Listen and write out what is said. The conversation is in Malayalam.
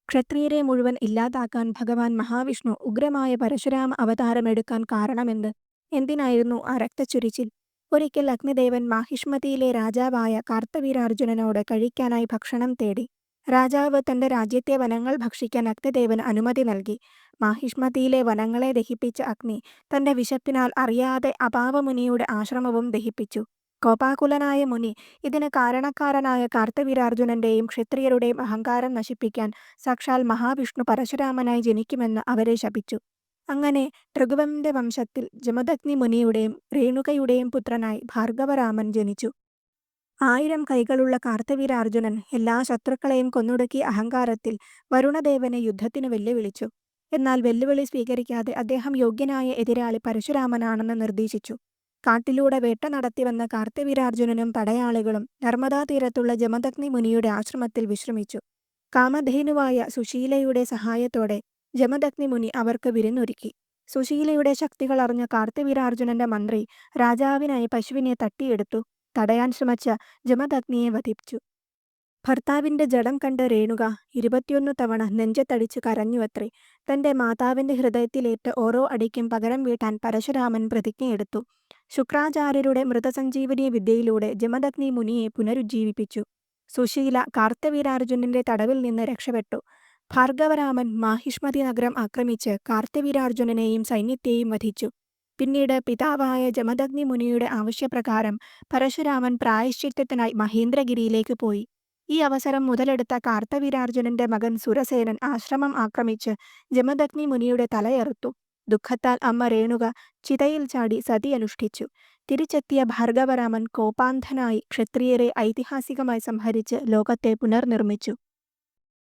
ക്ഷത്രിയരെ മുഴുവൻ ഇല്ലാതാക്കാൻ ഭഗവാൻ മഹാവിഷ്ണു ഉഗ്രമായ പരശുരാമ അവതാരമെടുക്കാൻ കാരണമെന്ത്? എന്തിനായിരുന്നു ആ രക്തച്ചൊരിച്ചിൽ? ഒരിക്കൽ അഗ്നിദേവൻ മാഹിഷ്മതിയിലെ രാജാവായ കാർത്തവീരാർജുനനോട് കഴിക്കാനായി ഭക്ഷണം തേടി. രാജാവ് തന്റെ രാജ്യത്തെ വനങ്ങൾ ഭക്ഷിക്കാൻ അഗ്നിദേവന് അനുമതി നൽകി. മാഹിഷ്മതിയിലെ വനങ്ങളെ ദഹിപ്പിച്ച അഗ്നി തന്റെ വിശപ്പിനാൽ അറിയാതെ അപാവമുനിയുടെ ആശ്രമവും ദഹിപ്പിച്ചു. കോപാകുലനായ മുനി ഇതിന് കാരണക്കാരനായ കാർത്തവീരാർജുനന്റെയും ക്ഷത്രിയരുടെയും അഹങ്കാരം നശിപ്പിക്കാൻ സാക്ഷാൽ മഹാവിഷ്ണു പരശുരാമനായി ജനിക്കുമെന്ന് അവരെ ശപിച്ചു. അങ്ങനെ ഭൃഗുവിന്റെ വംശത്തിൽ ജമദഗ്നി മുനിയുടെയും രേണുകയുടെയും പുത്രനായി ഭാർഗവരാമൻ ജനിച്ചു. 1000 കൈകളുള്ള കാർത്തവീരാർജുനൻ എല്ലാ ശത്രുക്കളെയും കൊന്നൊടുക്കിയ അഹങ്കാരത്തിൽ വരുണദേവനെ യുദ്ധത്തിന് വെല്ലുവിളിച്ചു. എന്നാൽ വെല്ലുവിളി സ്വീകരിക്കാതെ അദ്ദേഹം യോഗ്യനായ എതിരാളി പരശുരാമനാണെന്ന് നിർദ്ദേശിച്ചു. കാട്ടിലൂടെ വേട്ട നടത്തിവന്ന കാർത്തവീരാർജുനനും പടയാളികളും നർമ്മദാ തീരത്തുള്ള ജമദഗ്നി മുനിയുടെ ആശ്രമത്തിൽ വിശ്രമിച്ചു. കാമധേനുവായ സുശീലയുടെ സഹായത്തോടെ ജമദഗ്നി മുനി അവർക്ക് വിരുന്നൊരുക്കി. സുശീലയുടെ ശക്തികൾ അറിഞ്ഞ കാർത്തവീരാർജുനന്റെ മന്ത്രി രാജാവിനായി പശുവിനെ തട്ടിയെടുത്തു. തടയാൻ ശ്രമിച്ച ജമദഗ്നിയെ വധിച്ചു. ഭർത്താവിന്റെ ജഡം കണ്ട രേണുക 21 തവണ നെഞ്ചത്തടിച്ച് കരഞ്ഞുവത്രേ. തന്റെ മാതാവിന്റെ ഹൃദയത്തിലേറ്റ ഓരോ അടിക്കും പകരം വീട്ടാൻ പരശുരാമൻ പ്രതിജ്ഞയെടുത്തു. ശുക്രാചാര്യരുടെ മൃതസഞ്ജീവനി വിദ്യയിലൂടെ ജമദഗ്നി മുനിയെ പുനരുജ്ജീവിപ്പിച്ചു. സുശീല കാർത്തവീരാർജുനന്റെ തടവിൽ നിന്ന് രക്ഷപ്പെട്ടു. ഭാർഗവരാമൻ മാഹിഷ്മതി നഗരം ആക്രമിച്ച് കാർത്തവീരാർജുനനെയും സൈന്യത്തെയും വധിച്ചു. പിന്നീട് പിതാവായ ജമദഗ്നി മുനിയുടെ ആവശ്യപ്രകാരം പരശുരാമൻ പ്രായശ്ചിത്തത്തിനായി മഹേന്ദ്രഗിരിയിലേക്ക് പോയി. ഈ അവസരം മുതലെടുത്ത കാർത്തവീരാർജുനന്റെ മകൻ സുരസേനൻ ആശ്രമം ആക്രമിച്ച് ജമദഗ്നി മുനിയുടെ തലയറുത്തു. ദുഃഖത്താൽ അമ്മ രേണുക ചിതയിൽ ചാടി സതി അനുഷ്ഠിച്ചു. തിരിച്ചെത്തിയ ഭാർഗവരാമൻ കോപാന്ധനായി ക്ഷത്രിയരെ ഐതിഹാസികമായി സംഹരിച്ച് ലോകത്തെ പുനർനിർമ്മിച്ചു.